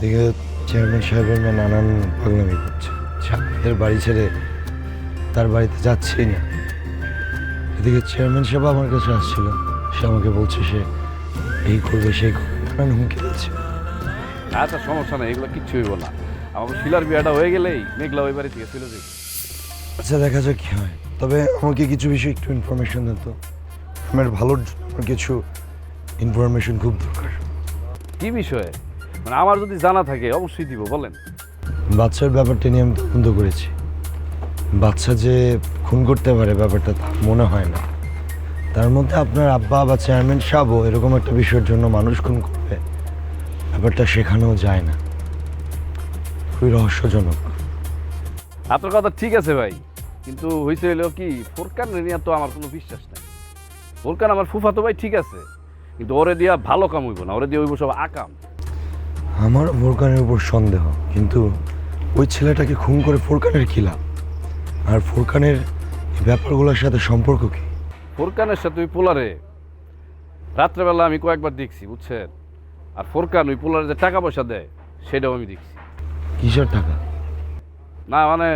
এদিকে চেয়ারম্যান সাহেবের মেয়ে নানান পাগলামি করছে, আপনাদের বাড়ি ছেড়ে তার বাড়িতে যাচ্ছেই না। এদিকে চেয়ারম্যান সাহেব আমার কাছে আসছিল, সে আমাকে বলছে সে এই করবে সেই করবে, নানান হুমকি দিচ্ছে। আচ্ছা সমস্যা নেই, এগুলো কিচ্ছু হইব না। আমার শিলার বিয়াটা হয়ে গেলেই মেঘলা ওই বাড়ি থেকে চলে যাবে। আচ্ছা দেখা যাক কি হয়, তবে আমাকে কিছু বিষয়ে একটু ইনফরমেশন দিত। আমার ভালোর জন্য আমার কিছু ইনফরমেশন খুব দরকার। কি বিষয়ে? মানে আমার যদি জানা থাকে অবশ্যই দিব, বলেন। বাচ্চার ব্যাপারটা নিয়ে আমি তদন্ত করেছি। বাচ্চা যে খুন করতে পারে ব্যাপারটা তা মনে হয় না। তার মধ্যে আপনার আব্বা বা চেয়ারম্যান সাহেবও এরকম একটা বিষয়ের জন্য মানুষ খুন করবে, ব্যাপারটা শেখানোও যায় না। খুবই রহস্যজনক। আপনার কথা ঠিক আছে ভাই, কিন্তু হয়েছে হইলো কি, ফোরকান নিয়ে তো আমার কোনো বিশ্বাস নেই। ফোরকান আমার ফুফাতো ভাই ঠিক আছে, কিন্তু ওরে দিয়া ভালো কাম হইব না, ওরে দিয়ে হইব সব আকাম। আমার ফোরকানের উপর সন্দেহ, কিন্তু ওই ছেলেটাকে খুন করে ফোরকানের কী লাভ? আর ফোরকানের এই ব্যাপারগুলোর সাথে সম্পর্ক কি? ফোরকানের সাথে ওই পোলারে রাত্রেবেলা আমি কয়েকবার দেখছি, বুঝছেন। আর ফোরকান ওই পোলারে যে টাকা পয়সা দেয় সেটাও আমি দেখছি। কিসের টাকা? না মানে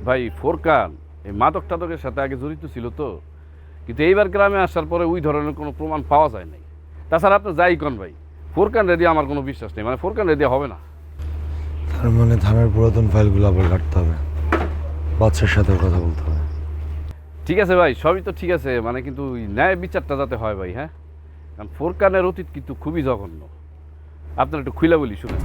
ভাই, ফোরকান এই মাদক টাদকের সাথে আগে জড়িত ছিল তো, কিন্তু এইবার গ্রামে আসার পরে ওই ধরনের কোনো প্রমাণ পাওয়া যায় নাই। তাছাড়া আপনি যাই কন ভাই, ফোরকান রেডি আমার কোনো বিশ্বাস নেই, মানে ফোরকান রেডি হবে না। তার মানে থানার পুরাতন ফাইলগুলো আবার ঘাটতে হবে, বাচ্চার সাথে কথা বলতে হবে। ঠিক আছে ভাই, সবই তো ঠিক আছে, মানে কিন্তু ওই ন্যায় বিচারটা যাতে হয় ভাই। হ্যাঁ, কারণ ফোরকানের অতীত কিন্তু খুবই জঘন্য। আপনার একটু খুইলা বলি শুনেন।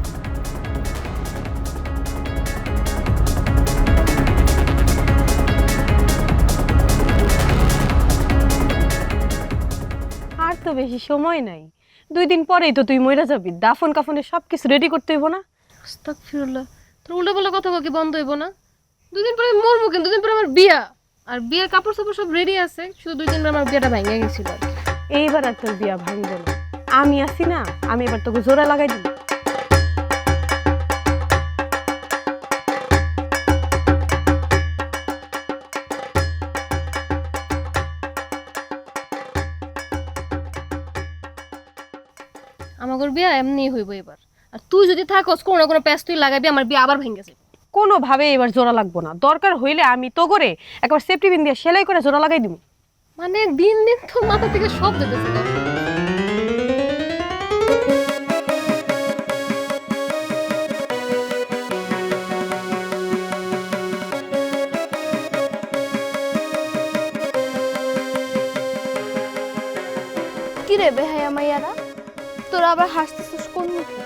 আর তো বেশি সময় নাই, 2 দিন পরেই তো তুই মইরা যাবি। দাফন কাফনের সব কিছু রেডি করতে হইব না? আস্তাগফিরুল্লাহ, তোর উল্টো পাল্টা কথা কি বন্ধ হইব না? 2 দিন পরে মরবো, কিন্তু 2 দিন পরে আমার বিয়া, আর বিয়ের কাপড় চাপড় সব রেডি আছে, শুধু 2 দিন পরে আমার বিয়েটা ভেঙে গেছিল। এইবার আর তোর বিয়া ভাঙব না, আমি আছি না, আমি এবার তোকে জোড়া লাগাই দিব। আমার বিয়া এমনি হইব এবার। আর তুই যদি থাকস কোনো না কোনো প্যাচ তুই লাগাবি, আমার বিয়া আবার ভেঙে যাবে। কোনোভাবে এবার জোড়া লাগবো না, দরকার হইলে আমি তো করে একবার সেফটি পিন দিয়ে সেলাই করে জোড়া লাগাই দিব। মানে দিন দিন তো মাথা থেকে সব যেতেছে। কি রে বেহায়া মাইয়ারা, তোরা আবার হাসতেছিস কোন মুখে?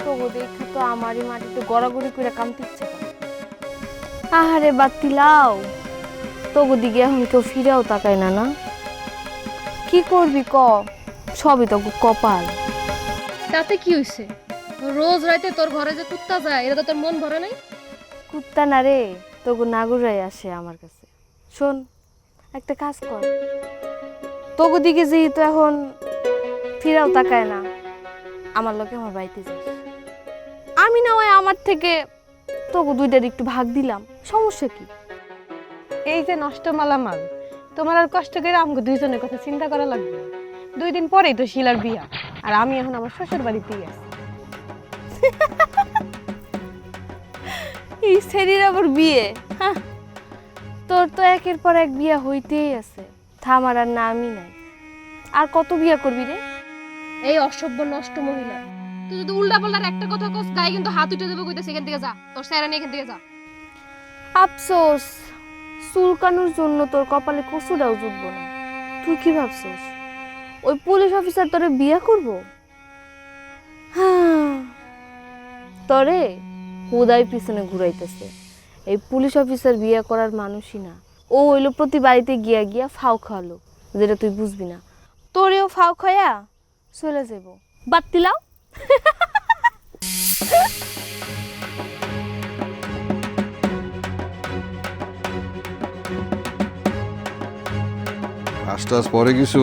তবু দেখা তো আমারই মাটিতে গড়াগড়ি করে কামতে ইচ্ছে করে। আহারে বাতি লাও, তবু দিকে এখন কেউ ফিরেও তাকায় না। না কি করবি ক, সবই তো কপাল। তাতে কি হইছে? রোজ রাতে তোর ঘরে যে কুত্তা যায়, এটা তো তোর মন ভরে নাই? কুত্তা না রে, তবু নাগুরাই আসে আমার কাছে। শোন, একটা কাজ কর, তবু দিকে যেহেতু এখন ফিরেও তাকায় না, আমার লোকে আমার বাড়িতে যাস। আমি না হয় আমার থেকে তবু 2টার একটু ভাগ দিলাম, সমস্যা কি? এই যে নষ্ট মালামাল, তোমার আর কষ্ট করে আমাকে দুইজনের কথা চিন্তা করা লাগবে না। 2 দিন পরেই তো শিলার বিয়া, আর আমি এখন আমার শ্বশুর বাড়িতেই আছি। এই ছেলের আবার বিয়ে? হ্যাঁ, তোর তো একের পর এক বিয়া হইতেই আছে, থামার আর নামই নাই। আর কত বিয়া করবি রে? এই অসভ্য নষ্ট মহিলা, তুই যদি উল্টা পাল্টার একটা কথা কস, গায়ে কিন্তু হাত উঠে দেবে, কইতেছে এখান থেকে যা, তোর স্যারা নিয়ে এখান থেকে যা। আফসোস, চুলকানোর জন্য তোর কপালে কচুটাও জুটবো না। তুই কি ভাবছস ওই পুলিশ অফিসার তোরে বিয়া করব? হ্যাঁ, তরে হুদাই পিছনে ঘুরাইতেছে। এই পুলিশ অফিসার বিয়া করার মানুষই না, ও হইলো প্রতি বাড়িতে গিয়া গিয়া ফাও খাওয়ালো, যেটা তুই বুঝবি না। তোরেও ফাও খায়া চলে যাব। বাদ দিলাও। কাজটাজ পরে কিছু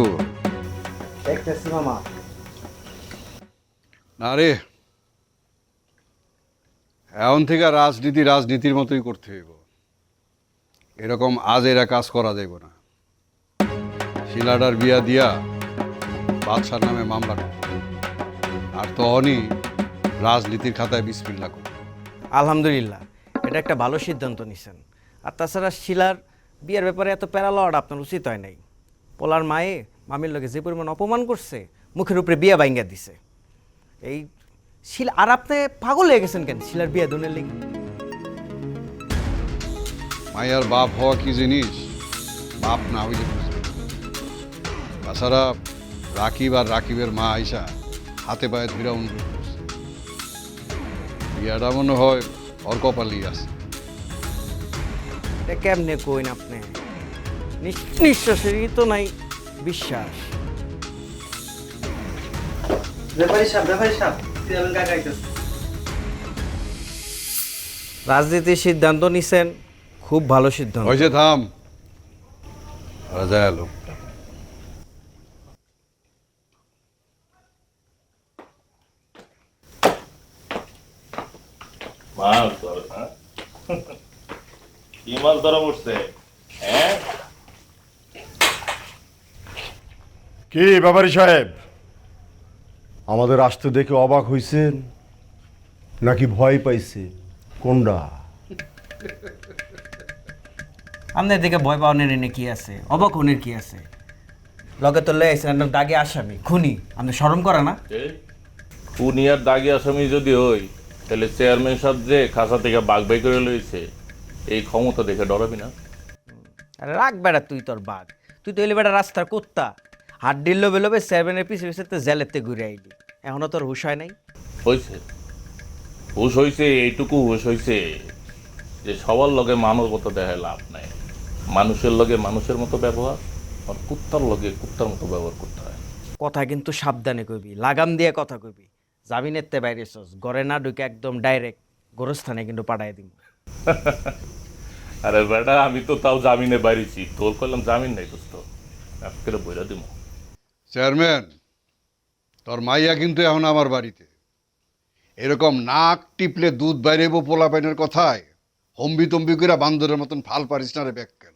দেখতেছি মামা। না রে, এখন থেকে রাজনীতি রাজনীতির মতোই করতে হইব। এরকম আজ এরা কাজ করা যাইব না। শিলাডার বিয়া দিয়া বাদশার নামে মামলা করব। আর তখনই রাজনীতির খাতায় বিসমিল্লাহ করবে। আলহামদুলিল্লাহ, এটা একটা ভালো সিদ্ধান্ত নিছেন। আর তাছাড়া শিলার বিয়ের ব্যাপারে এত প্যারা লওয়াটা আপনার উচিত হয় নাই। পোলার মায়ে মামির লোকে যে পরিমাণ অপমান করছে, মুখের উপরে বিয়া বাইঙ্গা দিছে। এই শিলা, আর আপনি পাগল হয়ে গেছেন কেন শিলার বিয়া দুনের লেগে? মায়ার বাপ হওয়া কি জিনিস বাপ না হইলে বুঝবে। তাছাড়া রাকিব আর রাকিবের মা আইসা হাতে পায়ে ধীরা অনুরোধ করছে, বিয়াটা মনে হয় ওর কপালই আছে। এটা কেমনে কইন আপনি? নিঃশ্বাসেরই তো নাই বিশ্বাস। রাজনীতির সিদ্ধান্ত নিছেন, খুব ভালো সিদ্ধান্ত। হয়েছে, থাম। রাজা এলো। মাছ ধরে না? কি মাছ ধরা পড়ছে? হ্যাঁ, কি ব্যাপারী সাহেব, আমাদের আসতে দেখে অবাক হইছেন নাকি ভয় পাইছে, কোনটা? আপনার দিকে ভয় পাওয়ানের এনে কি আছে, অবাক হনের কি আছে? লগে তো লয়ে আইছেন দাগে আসামি, খুনি। আপনি শরম করে না? খুনি আর দাগি আসামি যদি হই, তাহলে চেয়ারম্যান সাহেব যে খাসা থেকে বাঘ বাই করে লইছে, এই ক্ষমতা দেখে ডরাবি না? আরে রাখ বেড়া, তুই তোর বাঘ। তুই তো এলে বেড়া রাস্তার কুত্তা। হাত ডিল লোবে লোবে 7 পিছে পিছে তো জেলেতে ঘুরে আইলি। এখনো তোর হুশ হয় নাই? হয়েছে, হুশ হয়েছে, এইটুকু হুশ হয়েছে যে সবার লগে মানবতা দেখায় লাভ নাই। মানুষের লগে মানুষের মতো ব্যবহার, আর কুত্তার লগে কুত্তার মতো ব্যবহার করতে হয়। কথা কিন্তু সাবধানে কইবি, লাগাম দিয়ে কথা কইবি। জামিনের তে বাইরেছস, ঘরে না ঢুকে একদম ডাইরেক্ট গোরস্থানে কিন্তু পাঠাই দিব। আরে বেটা, আমি তো তাও জামিনে বাইরেছি, তোর করলাম জামিন নাই দোস্ত, আজকে বইরা দিব। চেয়ারম্যান, তোর মাইয়া কিন্তু এখন আমার বাড়িতে। এরকম নাক টিপলে দুধ বাইরেব পোলা পাইনের কথায় হম্বি তম্বি করে বান্দরের মতন ফাল পারিস না রে ব্যাককেল।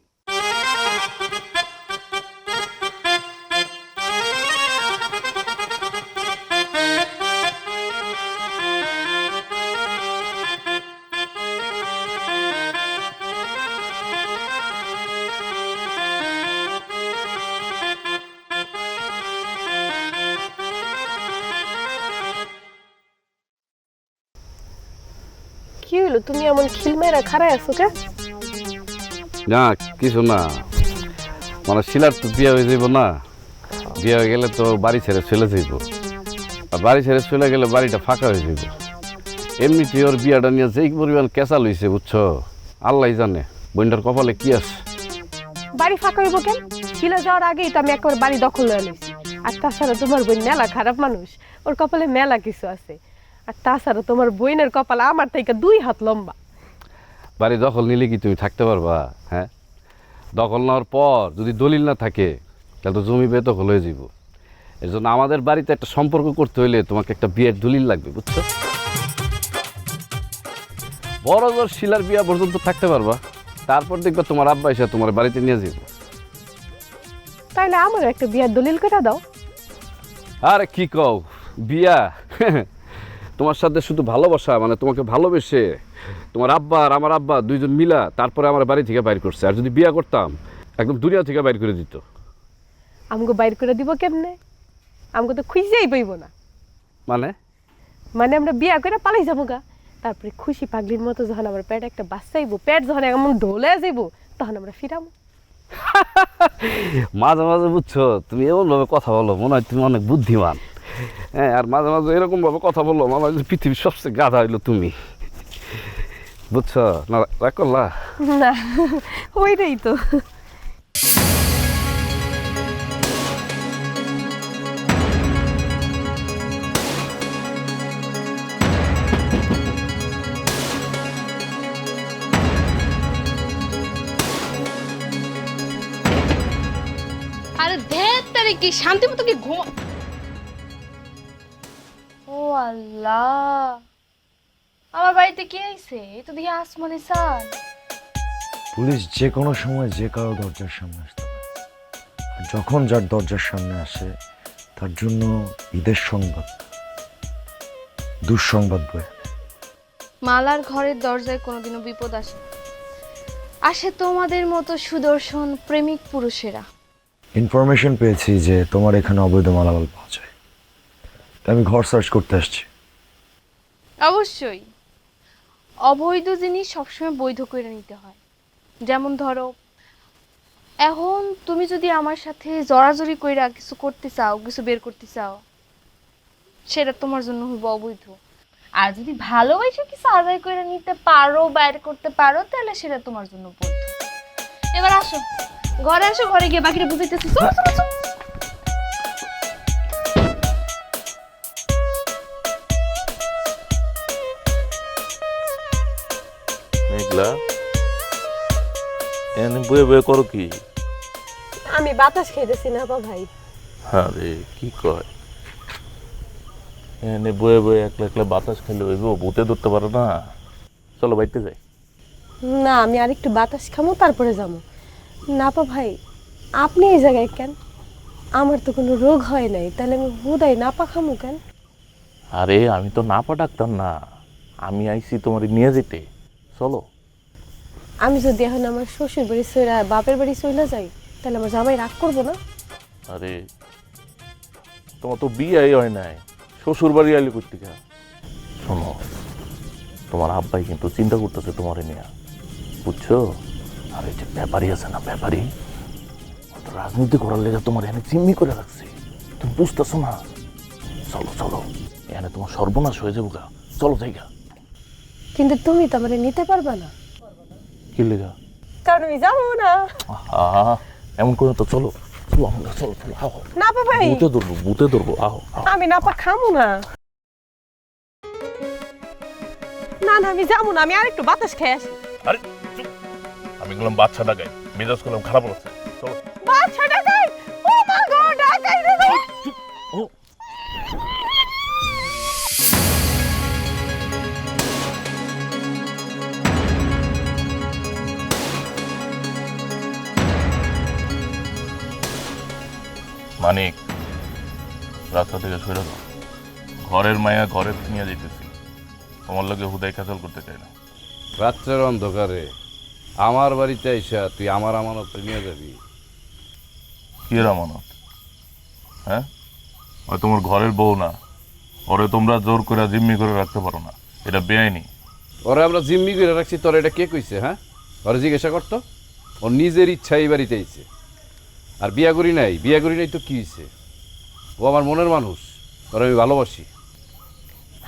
কি হইলো, তুমি এমন খিলমেরা খাড়াই আছো কে? না কিছু না, মানে শিলার তো বিয়ে হয়ে যাইব না, বিয়ে হয়ে গেলে তো বাড়ি ছেড়ে চলে যাইব, আর বাড়ি ছেড়ে চলে গেলে বাড়িটা ফাঁকা হয়ে যাইব। এমনিতে ওর বিয়াটা নিয়ে যেই পরিমাণ কেঁচা লইছে বুঝছো, আল্লাহ জানে বোনটার কপালে কি আছে। বাড়ি ফাঁকা হইব কেন? শিলা যাওয়ার আগেই তো আমি একবার বাড়ি দখল হয়ে লইছি। আর তাছাড়া তোমার বোন মেলা খারাপ মানুষ, ওর কপালে মেলা কিছু আছে। আর তাছাড়া তোমার বোনের কপাল আমার থেকে 2 হাত লম্বা। বাড়ি দখল নিলে কি তুমি থাকতে পারবা? হ্যাঁ, দখল নেওয়ার পর যদি দলিল না থাকে তাহলে তো জমি বেদখল হয়ে যাব। এর জন্য আমাদের বাড়িতে একটা সম্পর্ক করতে হইলে তোমাকে একটা বিয়ের দলিল লাগবে, বুঝছো? বড় জোর শিলার বিয়া পর্যন্ত থাকতে পারবা, তারপর দেখবা তোমার আব্বা এসে তোমার বাড়িতে নিয়ে যাবে। তাইলে আমারও একটা বিয়ার দলিল করে দাও। আরে কি কও, বিয়া? তোমার সাথে শুধু ভালোবাসা, মানে তোমাকে ভালোবেসে তোমার আব্বা আর আমার আব্বা দুইজন মিলা তারপরে আমার বাড়ি থেকে বাইর করছে। আর যদি বিয়া করতাম একদম দুনিয়া থেকে বাইর করে দিত। আমাকে বাইর করে দিব কেমনে? আমাকে তো খুঁজেই পাইব না। মানে আমরা বিয়া করে পালাই যাবো গা। তারপরে খুশি পাগলির মতো যখন আমার পেট একটা বাচ্চা আইব, পেট যখন এমন ঢোলে যাইব, তখন আমরা ফিরাম। মাঝে মাঝে বুঝছো তুমি এমন ভাবে কথা বলো, মনে হয় তুমি অনেক বুদ্ধিমান। হ্যাঁ, আর মাঝে মাঝে এরকম ভাবে কথা বললো মনে হয় পৃথিবীর সবচেয়ে গাধা হইলো তুমি, বুঝছো? না রাগ করলা? না, ওইটাই তো। আরে ধের তারে কি শান্তি মতো কি ঘুম। ও আল্লাহ, আমার বাড়িতে কি আইছে? এই তো দেখি আসমানে চান। পুলিশ যে কোনো সময় যে কারো দরজার সামনে আসতে পারে, আর যখন যার দরজার সামনে আসে তার জন্য ঈদের সংবাদ। দুঃসংবাদ বয়ে। মালার ঘরের দরজায় কোনোদিনও বিপদ আসে না। আসে তোমাদের মতো সুদর্শন প্রেমিক পুরুষেরা। ইনফরমেশন পেয়েছি যে তোমার এখানে অবৈধ মালামাল পাওয়া যায়, তাই আমি ঘর সার্চ করতে আসছি। অবশ্যই অবৈধ জিনিস সবসময় বৈধ করে নিতে হয়। যেমন ধরো, এখন তুমি যদি আমার সাথে জড়াজড়ি কইরা কিছু করতে চাও, কিছু বের করতে চাও, সেটা তোমার জন্য হবে অবৈধ। আর যদি ভালোবাসে কিছু আদায় করে নিতে পারো, বাইরে করতে পারো, তাহলে সেটা তোমার জন্য বৈধ। এবার আসো ঘরে, আসো ঘরে গিয়ে বাকিটা বুঝাইতেছি। চলো চলো চলো। মেঘলা এনে বয়ে বয়ে করো কি? আমি বাতাস খাইতেছি না আপা ভাই। আরে কি কয়, এনে বয়ে বয়ে একলা একলা বাতাস খেলে হইব, ভূতে ধরতে পারো না। চলো বাইতে যাই। না, আমি আরেকটু বাতাস খামো তারপরে যাবো। না আপা ভাই, আপনি এই জায়গায় কেন? আমার তো কোনো রোগ হয় নাই, তাহলে আমি হুদাই নাপা খামো কেন? আরে আমি তো না পা ডাক্তার না, আমি আইছি তোমার নিয়ে যেতে। চলো। আমি যদি এখন আমার শ্বশুর বাড়ি চইলা বাপের বাড়ি চইলা যাই, তাহলে আমার জামাই রাগ করবো না? আরে তোমার তো বিয়ে হয় নাই, শ্বশুর বাড়ি আইলে করতে গা। শোনো, তোমার আব্বাই কিন্তু চিন্তা করতেছে তোমার নিয়ে, বুঝছো? আর এই যে ব্যাপারী আছে না, ব্যাপারী রাজনীতি করার লেগে তোমার এনে চিমনি করে রাখছে, তুমি বুঝতেছো না? চলো চলো, এনে তোমার সর্বনাশ হয়ে যাবো গা। চলো জায়গা। কিন্তু তুমি তো আমার নিতে পারবা না। কি লেগা? কারণ আমি যাবো না। আহা, এমন করে তো চলো চলো আমরা, চলো চলো আহো। না আপা ভাই, বুতে ধরবো আহো। আমি নাপা খামো না। না না, আমি যাবো না, আমি আরেকটু বাতাস খেয়ে আসি। আরে চুপ, আমি বললাম বাচ্চা ডাকাই, মেজাজ করলাম খারাপ হচ্ছে। চলো। বাচ্চা ডাকাই! ও মা গো, ডাকাই রে! ও মানিক, রাস্তা থেকে সরে যাও। ঘরের মায়া ঘরে নিয়ে যেতেছি, তোমার লোকে হুদাই কাজল করতে চাই না। রাত্রের অন্ধকারে আমার বাড়িতে আইসা তুই আমার আমানত নিয়ে যাবি? কি এর আমানত? হ্যাঁ, ওই তোমার ঘরের বউ না, ওরে তোমরা জোর করে জিম্মি করে রাখতে পারো না, এটা বেআইনি। ওরে আমরা জিম্মি করে রাখছি, তোর এটা কে কইছে? হ্যাঁ, ওরে জিজ্ঞাসা করতো। ওর নিজের ইচ্ছা এই বাড়িতে আইছে। আর বিয়া করি নাই তো কি হয়েছে? ও আমার মনের মানুষ, ওর আমি ভালোবাসি।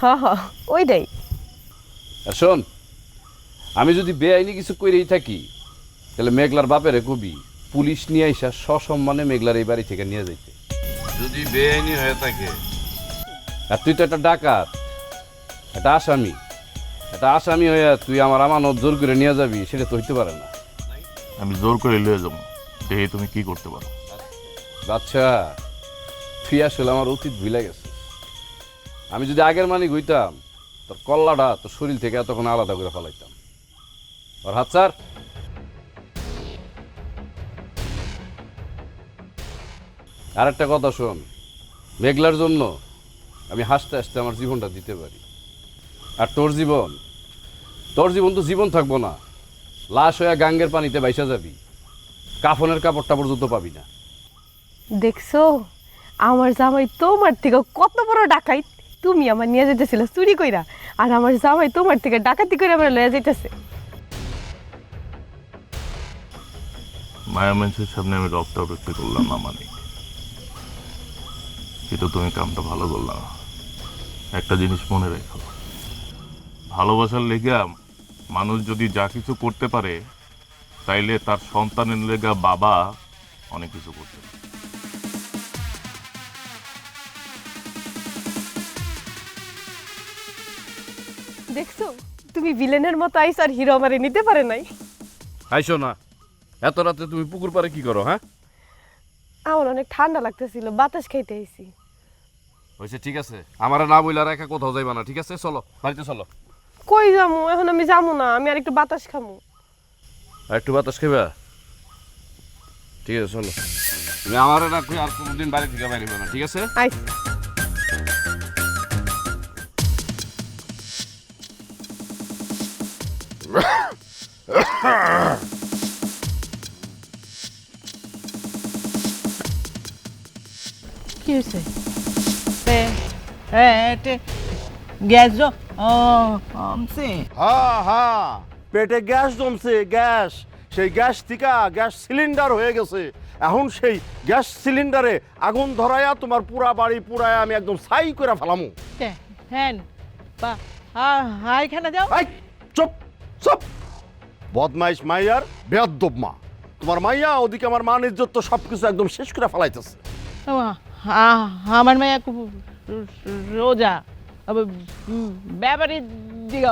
হ্যাঁ হ্যাঁ, ওইটাই। আর শোন, আমি যদি বেআইনি কিছু করেই থাকি, তাহলে মেঘলার বাপেরে কবি পুলিশ নিয়ে আইসা সসম্মানে মেঘলার এই বাড়ি থেকে নিয়ে যাইতে। যদি বেআইনি হয়ে থাকে, আর তুই তো একটা ডাকাত, একটা আসামি হয়ে তুই আমার আমানত জোর করে নিয়ে যাবি, সেটা তো হইতে পারে না। আমি জোর করে লিয়ে যাবো, দেখি তুমি কি করতে পারো। আচ্ছা, তুই আসলে আমার অতীত ভুলে গেছে। আমি যদি আগের মানিক হইতাম, তোর কল্লাটা তোর শরীর থেকে এতক্ষণ আলাদা করে ফেলাইতাম। ওর হাত স্যার। আর একটা কথা শোন, মেঘলার জন্য আমি হাসতে হাসতে আমার জীবনটা দিতে পারি। আর তোর জীবন তো জীবন থাকবো না, লাশ হয়ে গাঙ্গের পানিতে বাইসা যাবি, কাফনের কাপড়টা পর্যন্ত পাবি না। দেখছো, আমার জামাই তোমার থেকে কত বড় ডাকাইত। তুমি আমার নিয়ে যেতেছিল চুরি কইরা, আর আমার জামাই তোমার থেকে ডাকাতি করে আমার লয়ে যাইতেছে। মায়া মানুষের সামনে আমি রক্তারক্তি করলাম না মানিক, কিন্তু তুমি কামটা ভালো করলাম। একটা জিনিস মনে রেখো, ভালোবাসার লেগা মানুষ যদি যা কিছু করতে পারে, তাইলে তার সন্তানের লেগা বাবা অনেক কিছু করতে পারে। দেখছো, তুমি ভিলেনের মতো আইস, আর হিরো আমারে নিতে পারে নাই। আইসো না, এত রাতে তুমি পুকুর পাড়ে কি করো? হ্যাঁ, আমার অনেক ঠান্ডা লাগতেছিল, বাতাস খাইতে আইছি। হয়েছে, ঠিক আছে, আমার না বইলা রেখা কোথাও যাইবা না, ঠিক আছে? চলো বাড়িতে চলো। কই যামু এখন? আমি যামু না, আমি আর একটু বাতাস খামু। আর একটু বাতাস খাইবা? ঠিক আছে চলো। তুমি আমার না কই আর কোনোদিন বাড়ি থেকে বাইরে হবে না, ঠিক আছে? আইস। কি হয়েছে? গ্যাস জমছে। হ্যাঁ হ্যাঁ, পেটে গ্যাস জমছে, গ্যাস। সেই গ্যাস থেকে গ্যাস সিলিন্ডার হয়ে গেছে। এখন সেই গ্যাস সিলিন্ডারে আগুন ধরায়া তোমার পুরা বাড়ি পুরায়া আমি একদম ছাই করে ফেলামু। হ্যাঁ বা এখানে যাও। এই, চুপ চুপ, বদমাইশ মাইয়ার বেয়াদ্দব মা। তোমার মাইয়া ওদিকে আমার মান ইজ্জত তো সবকিছু একদম শেষ করে ফেলাইতেছে। আমার মেয়ে খুব রোজা ব্যাপারী দিকে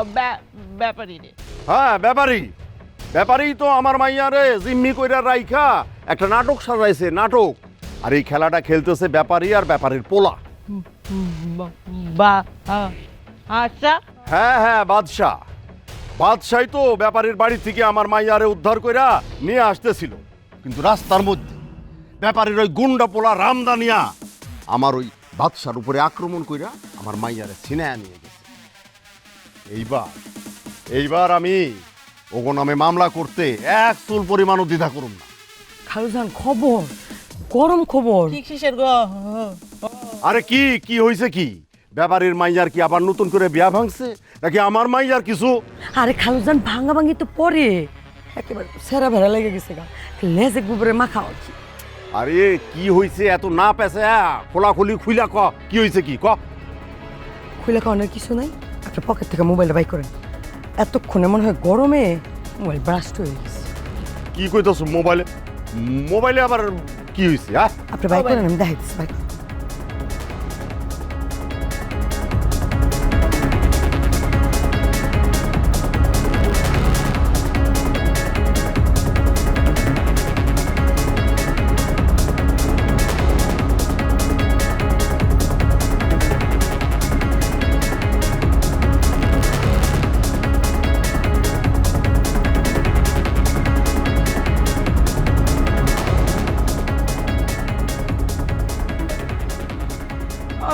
ব্যাপারী রে। হ্যাঁ, ব্যাপারী। ব্যাপারী তো আমার মাইয়ারে জিম্মি কইরা রাইখা একটা নাটক সাজাইছে, নাটক। আর এই খেলাটা খেলতেছে ব্যাপারী আর ব্যাপারীর পোলা। বা আচ্ছা, হ্যাঁ হ্যাঁ, বাদশাহ। বাদশাহই তো ব্যাপারীর বাড়ি থেকে আমার মাইয়ারে উদ্ধার কইরা নিয়ে আসতেছিল, কিন্তু রাস্তার মধ্যে ব্যাপারীর ওই গুন্ডা পোলা রামদানিয়া আমার ওই বাদশার উপরে আক্রমণ কইরা আমার মাইয়ারে ছিনায়া নিয়ে গেছে। এইবার আমি ওগো নামে মামলা করতে এক চুল পরিমাণও দ্বিধা করুম না। খালুজান খবর, গরম খবর। কিসের গো? আরে কি হয়েছে? কি ব্যাপারীর মাইয়ার কি আবার নতুন করে বিয়া ভাঙছে নাকি আমার মাইয়ার কিছু? আরে খালুজান ভাঙা ভাঙি তো পরে একেবারে সেরা ভেড়া লেগে গেছে গা, লেজে গোবরে মাখা হচ্ছে। আরে কি হয়েছে এত না পেছে? খোলাখুলি খুইলা ক, কি হয়েছে? কি ক? খুলে খাওয়ানোর কিছু নাই, একটা পকেট থেকে মোবাইলটা বাই করেন। এতক্ষণে মনে হয় গরমে মোবাইল ব্রাস্ট হয়ে গেছে। কি কইতাছ? মোবাইলে আবার কি হয়েছে? আপনি বাই করেন, আমি দেখাইতেছি। বাই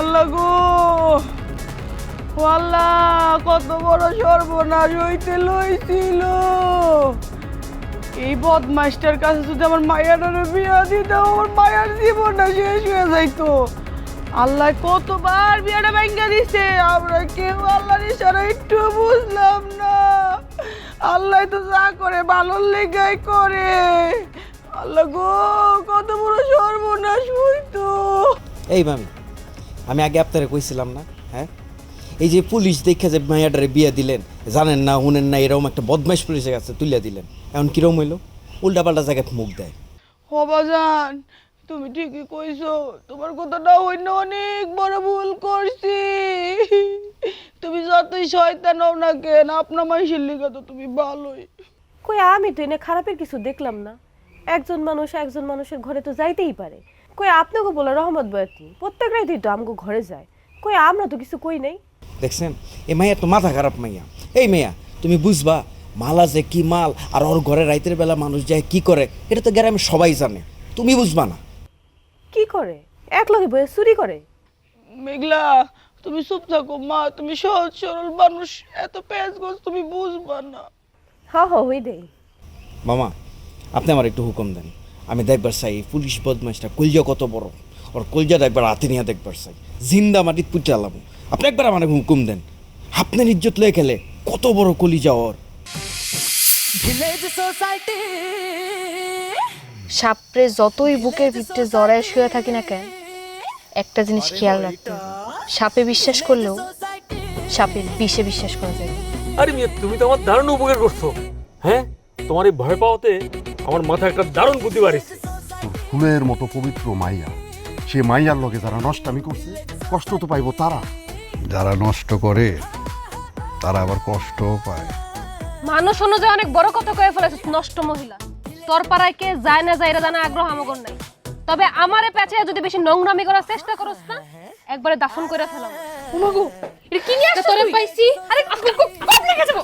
আল্লাহ গো, ও আল্লাহ, কত বড় সর্বনাশ হইতে লইছিল। এই বদমাইশটার কাছে যদি আমার মায়াটারে বিয়া দিতাম, আমার মায়ার জীবনটা শেষ হয়ে যাইতো। আল্লাহ কতবার বিয়াটা ভাঙ্গা দিছে, আমরা কেউ আল্লাহর ইশারা একটু বুঝলাম না। আল্লাহ তো যা করে ভালোর লেগাই করে। আল্লাহ গো, কত বড় সর্বনাশ হইতো। এই মামি, আমি আগে আপনারে কইছিলাম না? হ্যাঁ, এই যে পুলিশ দেখে যে মাইয়াটারে বিয়ে দিলেন, জানেন না শুনেন না, এরকম একটা বদমাইশ পুলিশের কাছে তুলে দিলেন, এখন কিরম হইলো? উল্টাপাল্টা জায়গায় মুখ দেয়। হবাজান, তুমি ঠিকই কইছো, তোমার কথাটা হইন অনেক বড় ভুল করছি। তুমি যতই শয়তান হও না কেন, আপনার মাইশের লিগা তো তুমি ভালোই। কই আমি তো এনে খারাপের কিছু দেখলাম না। একজন মানুষের ঘরে তো যাইতেই পারে। কই আপনাকে বলে রহমত বয়াতি প্রত্যেক রাতেই তো আমগো ঘরে যায়। কই আমরা তো কিছু কই নাই। দেখছেন, এই মাইয়া তো মাথা খারাপ মাইয়া। এই মাইয়া, তুমি বুঝবা মালা যে কি মাল, আর ওর ঘরে রাইতের বেলা মানুষ যায় কি করে, এটা তো গ্রামে সবাই জানে, তুমি বুঝবা না। কি করে? এক লগে বয়ে চুরি করে? মেঘলা, তুমি চুপ থাকো মা, তুমি সহজ সরল মানুষ, এত পেঁয়াজ গোছ তুমি বুঝবা না। হই দেই। মামা, আপনি আমার একটু হুকুম দেন, আমি দেখবার চাই এই পুলিশ বদমাইশটা কলজা কত বড়, ওর কলজাটা একবার হাতে নিয়ে দেখবার চাই, জিন্দা মাটিত পুচালাম। আপনি একবার আমার হুকুম দেন, আপনার ইজ্জত লয়ে খেলে কত বড় কলিজা ওর। সাপড়ে যতই বুকের ভিতরে জড়ায় শুয়ে থাকি না কেন, একটা জিনিস খেয়াল রাখতে হবে, সাপে বিশ্বাস করলেও সাপের বিষে বিশ্বাস করা যায়। আরে মিয়া, তুমি তো আমার দারুণ উপকার করছো। হ্যাঁ, তোমার এই ভয় পাওয়াতে আমার মাথায় একটা দারুণ বুদ্ধি বাড়িছে। ফুলের মতো পবিত্র মাইয়া, সে মাইয়ার লগে যারা নষ্টামি করছে, কষ্ট তো পাইব তারা। যারা নষ্ট করে তারা আবার কষ্টও পায়। মানুষ অনুযায়ী অনেক বড় কথা কয়ে ফেলেছিস, নষ্ট মহিলা। তোর পাড়ায় কে যায় না যায় এটা জানা আগ্রহ আমাগর নাই। তবে আমারে পেছায় যদি বেশি নোংরামি করার চেষ্টা করছ না, একবারে দাফন করে ফেলাম। ওমাগো, এটা কি নিয়ে আসছো? তোরে পাইছি। আরে কপ লেগে যাবো।